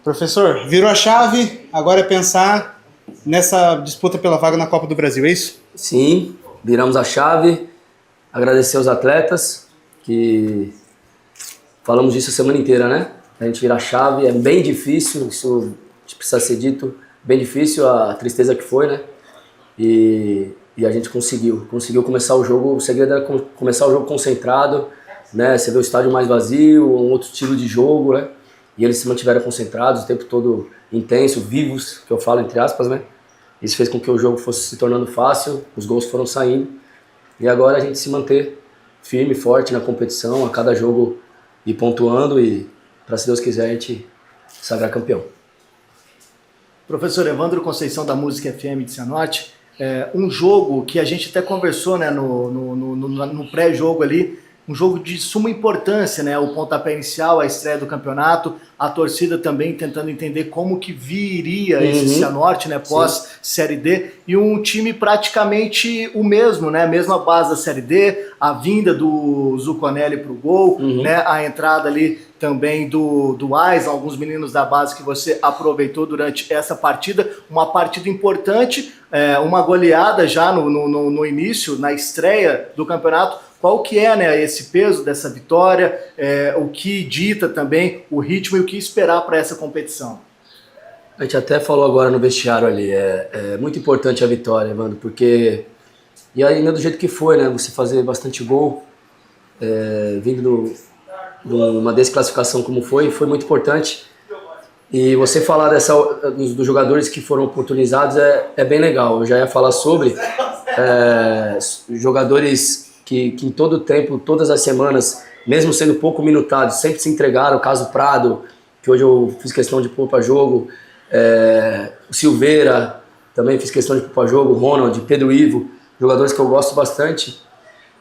Professor, virou a chave, agora é pensar nessa disputa pela vaga na Copa do Brasil, é isso? Sim, viramos a chave, agradecer aos atletas, que falamos disso a semana inteira, né? A gente virar a chave é bem difícil, isso precisa ser dito, bem difícil a tristeza que foi, né? E a gente conseguiu começar o jogo, o segredo era começar o jogo concentrado, né? Você vê o estádio mais vazio, um outro estilo de jogo, né? E eles se mantiveram concentrados o tempo todo, intenso, vivos, que eu falo entre aspas, né? Isso fez com que o jogo fosse se tornando fácil, os gols foram saindo. E agora a gente se manter firme, forte na competição, a cada jogo ir pontuando e, para se Deus quiser, a gente sagrar campeão. Professor Evandro Conceição da Música FM de Cianorte, um jogo que a gente até conversou, né, no pré-jogo ali, um jogo de suma importância, né? O pontapé inicial, a estreia do campeonato, a torcida também tentando entender como que viria esse Cianorte, né? Pós-Série D, e um time praticamente o mesmo, né? Mesma base da Série D, a vinda do Zuconelli pro gol, né? A entrada ali também do Ais, alguns meninos da base que você aproveitou durante essa partida, uma partida importante, uma goleada já no início, na estreia do campeonato. Qual que é, né, esse peso dessa vitória, o que dita também o ritmo e o que esperar para essa competição? A gente até falou agora no vestiário ali, é muito importante a vitória, Evandro, porque, e ainda do jeito que foi, né, você fazer bastante gol, vindo de uma desclassificação como foi muito importante. E você falar dos jogadores que foram oportunizados é bem legal. Eu já ia falar sobre jogadores que em todo o tempo, todas as semanas, mesmo sendo pouco minutados, sempre se entregaram. O caso Prado, que hoje eu fiz questão de pôr para jogo, o Silveira, também fiz questão de pôr para jogo, o Ronald, Pedro Ivo, jogadores que eu gosto bastante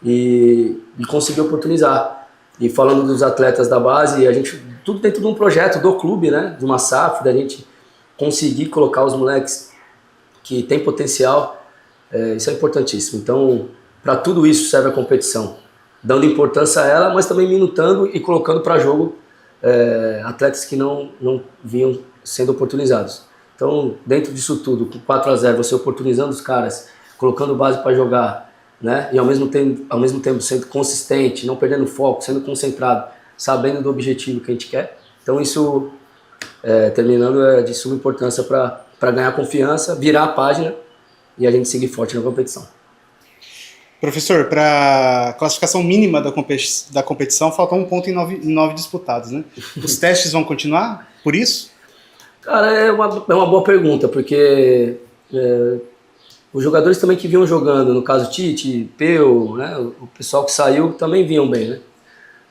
e consegui oportunizar. E falando dos atletas da base, a gente, tudo dentro de um projeto do clube, né, de uma SAF, da gente conseguir colocar os moleques que têm potencial, isso é importantíssimo. Então, para tudo isso serve a competição, dando importância a ela, mas também minutando e colocando para jogo atletas que não vinham sendo oportunizados. Então, dentro disso tudo, com 4-0, você oportunizando os caras, colocando base para jogar, né? E ao mesmo tempo sendo consistente, não perdendo foco, sendo concentrado, sabendo do objetivo que a gente quer. Então isso, terminando, é de suma importância para ganhar confiança, virar a página e a gente seguir forte na competição. Professor, para a classificação mínima da competição, faltam 1 ponto em 9 disputados, né? Os testes vão continuar por isso? Cara, é uma boa pergunta, porque os jogadores também que vinham jogando, no caso Tite, Peu, né, o pessoal que saiu também vinham bem, né?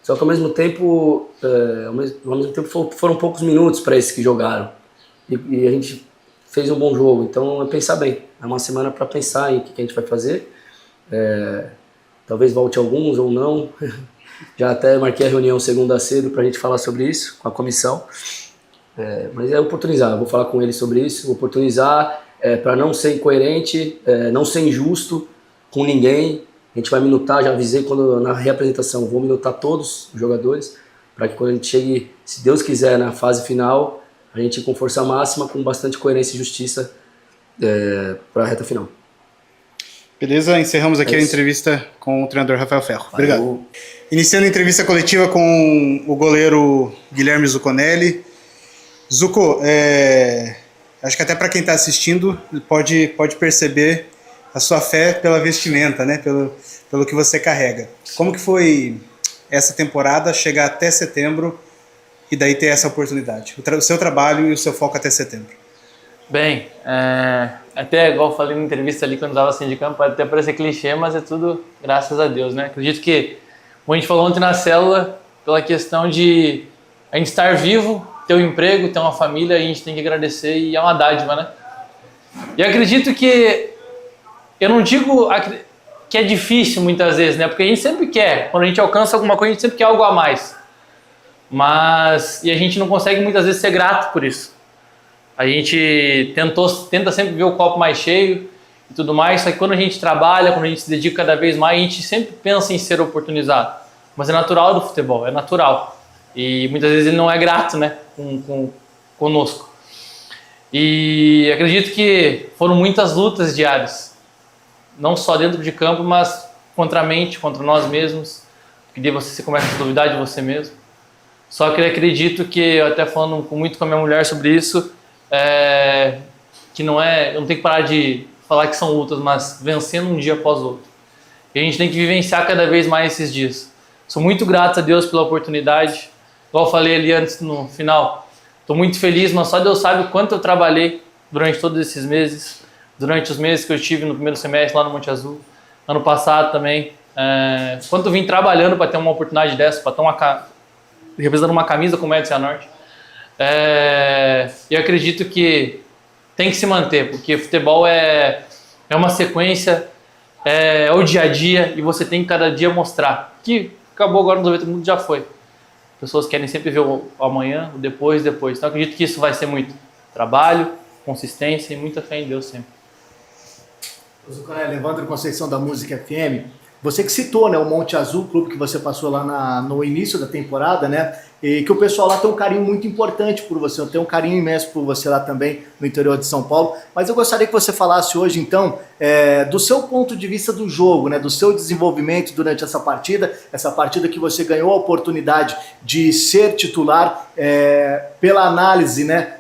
Só que ao mesmo tempo foram poucos minutos para esses que jogaram. E a gente fez um bom jogo, então é pensar bem. É uma semana para pensar em o que a gente vai fazer. Talvez volte alguns ou não. Já até marquei a reunião segunda cedo para a gente falar sobre isso com a comissão. Mas é oportunizar, eu vou falar com eles sobre isso, oportunizar para não ser incoerente, não ser injusto com ninguém. A gente vai minutar, já avisei na reapresentação, vou minutar todos os jogadores, para que quando a gente chegue, se Deus quiser, na fase final, a gente ir com força máxima, com bastante coerência e justiça para a reta final. Beleza, encerramos aqui a entrevista com o treinador Rafael Ferro. Obrigado. Valeu. Iniciando a entrevista coletiva com o goleiro Guilherme Zuconelli. Zuco, acho que até para quem está assistindo pode perceber a sua fé pela vestimenta, né? Pelo que você carrega. Como que foi essa temporada, chegar até setembro e daí ter essa oportunidade? O seu trabalho e o seu foco até setembro. Bem, até igual eu falei na entrevista ali quando eu estava assim de campo, pode até parecer clichê, mas é tudo graças a Deus, né? Acredito que, como a gente falou ontem na célula, pela questão de a gente estar vivo, ter um emprego, ter uma família, a gente tem que agradecer e é uma dádiva, né? E acredito que, eu não digo que é difícil muitas vezes, né? Porque a gente sempre quer, quando a gente alcança alguma coisa, a gente sempre quer algo a mais. E a gente não consegue muitas vezes ser grato por isso. A gente tenta sempre ver o copo mais cheio e tudo mais, só que quando a gente trabalha, quando a gente se dedica cada vez mais, a gente sempre pensa em ser oportunizado. Mas é natural do futebol, é natural. E muitas vezes ele não é grato, né, com conosco. E acredito que foram muitas lutas diárias, não só dentro de campo, mas contra a mente, contra nós mesmos, que daí você começa a duvidar de você mesmo. Só que eu acredito que, eu até falando muito com a minha mulher sobre isso, que eu não tenho que parar de falar que são lutas, mas vencendo um dia após o outro. E a gente tem que vivenciar cada vez mais esses dias. Sou muito grato a Deus pela oportunidade. Igual eu falei ali antes, no final, estou muito feliz, mas só Deus sabe o quanto eu trabalhei durante todos esses meses, durante os meses que eu estive no primeiro semestre lá no Monte Azul, ano passado também. Quanto eu vim trabalhando para ter uma oportunidade dessa, para ter representando uma camisa como é do Cianorte. Eu acredito que tem que se manter, porque futebol é uma sequência, é o dia a dia, e você tem que cada dia mostrar. Que acabou agora nos 90 minutos, já foi. As pessoas querem sempre ver o amanhã, o depois. Então acredito que isso vai ser muito trabalho, consistência e muita fé em Deus sempre. Zuconelli, Evandro Conceição da Música FM, você que citou, né, o Monte Azul, clube que você passou lá no início da temporada, né, e que o pessoal lá tem um carinho muito importante por você, tem um carinho imenso por você lá também no interior de São Paulo, mas eu gostaria que você falasse hoje então do seu ponto de vista do jogo, né, do seu desenvolvimento durante essa partida que você ganhou a oportunidade de ser titular pela análise, né,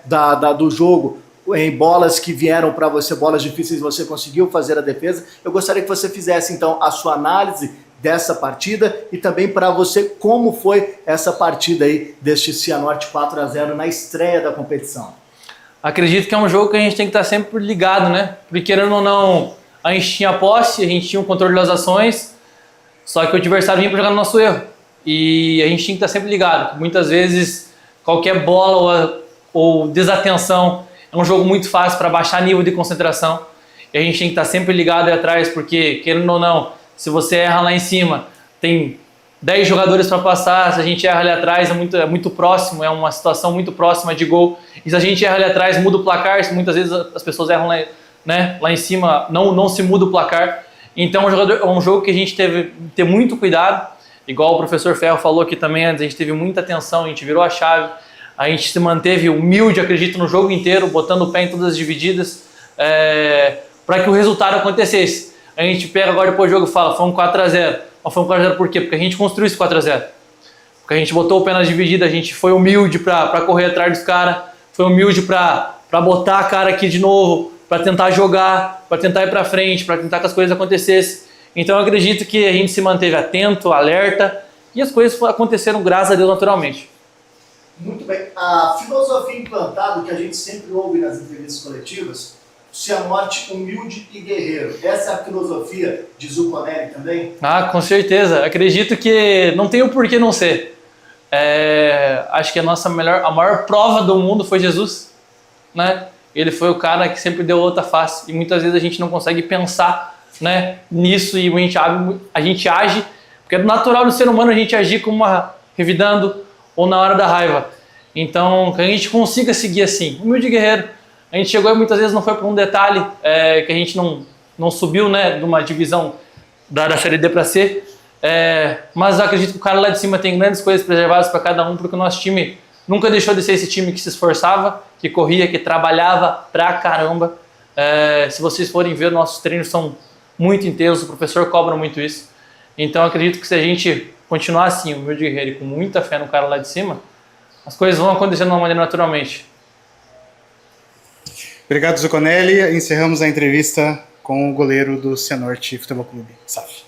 do jogo, em bolas que vieram para você, bolas difíceis, você conseguiu fazer a defesa. Eu gostaria que você fizesse então a sua análise dessa partida e também para você como foi essa partida aí deste Cianorte 4-0 na estreia da competição. Acredito que é um jogo que a gente tem que estar sempre ligado, né? Porque querendo ou não, a gente tinha posse, a gente tinha o controle das ações, só que o adversário vinha para jogar no nosso erro. E a gente tinha que estar sempre ligado. Muitas vezes qualquer bola ou desatenção é um jogo muito fácil para baixar nível de concentração. E a gente tem que estar sempre ligado aí atrás, porque, querendo ou não, se você erra lá em cima, tem 10 jogadores para passar, se a gente erra ali atrás, é muito próximo, é uma situação muito próxima de gol. E se a gente erra ali atrás, muda o placar, muitas vezes as pessoas erram lá, né, lá em cima, não se muda o placar. Então é um jogo que a gente teve que ter muito cuidado. Igual o professor Ferro falou aqui também antes, a gente teve muita atenção, a gente virou a chave. A gente se manteve humilde, acredito, no jogo inteiro, botando o pé em todas as divididas, para que o resultado acontecesse. A gente pega agora depois do jogo e fala, foi um 4-0. Mas foi um 4-0 por quê? Porque a gente construiu esse 4-0. Porque a gente botou o pé nas divididas, a gente foi humilde para correr atrás dos caras, foi humilde para botar a cara aqui de novo, para tentar jogar, para tentar ir para frente, para tentar que as coisas acontecessem. Então eu acredito que a gente se manteve atento, alerta, e as coisas aconteceram, graças a Deus, naturalmente. Muito bem. A filosofia implantada que a gente sempre ouve nas entrevistas coletivas, Cianorte humilde e guerreiro. Essa é a filosofia de Zuconelli também? Ah, com certeza. Acredito que não tem o porquê não ser. Acho que a maior prova do mundo foi Jesus, né? Ele foi o cara que sempre deu outra face. E muitas vezes a gente não consegue pensar, né, nisso e a gente age, porque é natural do ser humano a gente agir como revidando ou na hora da raiva. Então, que a gente consiga seguir assim, humilde guerreiro. A gente chegou e muitas vezes não foi por um detalhe, que a gente não subiu, né, de uma divisão da Série D para C, mas eu acredito que o cara lá de cima tem grandes coisas preservadas para cada um, porque o nosso time nunca deixou de ser esse time que se esforçava, que corria, que trabalhava pra caramba. Se vocês forem ver, nossos treinos são muito intensos, o professor cobra muito isso. Então eu acredito que se a gente continuar assim, o meu guerreiro, e com muita fé no cara lá de cima, as coisas vão acontecendo de uma maneira naturalmente. Obrigado, Zuconelli. Encerramos a entrevista com o goleiro do Cianorte Futebol Clube, SAF.